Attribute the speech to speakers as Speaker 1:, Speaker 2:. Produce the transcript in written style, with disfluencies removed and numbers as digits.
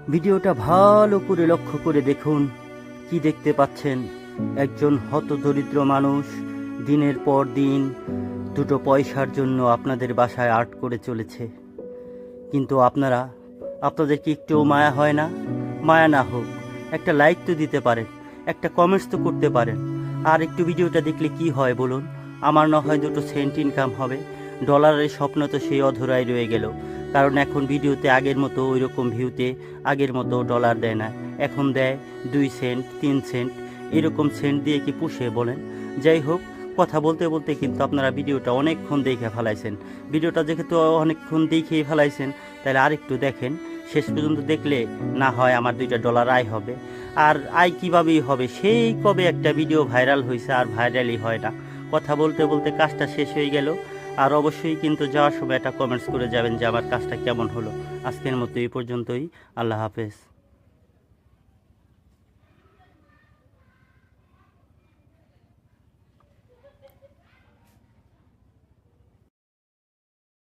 Speaker 1: ভিডিওটা ভালো করে লক্ষ্য করে দেখুন। কি দেখতে পাচ্ছেন? একজন হতদরিদ্র মানুষ দিনের পর দিন দুটো পয়সার জন্য আপনাদের বাসায় আর্ট করে চলেছে। কিন্তু আপনাদের কি একটুও মায়া হয় না? মায়া না হোক, একটা লাইক তো দিতে পারেন, একটা কমেন্টস তো করতে পারেন। আর একটু ভিডিওটা দেখলে কি হয় বলুন? আমার না হয় দুটো সেন্ট ইনকাম হবে। ডলারের স্বপ্ন তো সেই অধরাই রয়ে গেল, কারণ এখন ভিডিওতে আগের মতো ওই রকম ভিউতে আগের মতো ডলার দেয় না। এখন দেয় 2 সেন্ট 3 সেন্ট, এরকম সেন্ট দিয়ে কি পুষে বলেন? যাই হোক, কথা বলতে বলতে কিন্তু আপনারা ভিডিওটা অনেকক্ষণ দেখে ফেলাইছেন। ভিডিওটা যেহেতু অনেকক্ষণ দেখেই ফেলাইছেন, তাহলে আরেকটু দেখেন। শেষ পর্যন্ত দেখলে না হয় আমার $2 আয় হবে। আর আয় কীভাবেই হবে? সেই কবে একটা ভিডিও ভাইরাল হয়েছে, আর ভাইরালই হয় না। কথা বলতে বলতে কাজটা শেষ হয়ে গেল। আর অবশ্যই কিন্তু যাওয়ার সময় একটা কমেন্টস করে যাবেন যে আমার কাজটা কেমন হলো। আজকের মতো এই পর্যন্তই। আল্লাহ হাফেজ।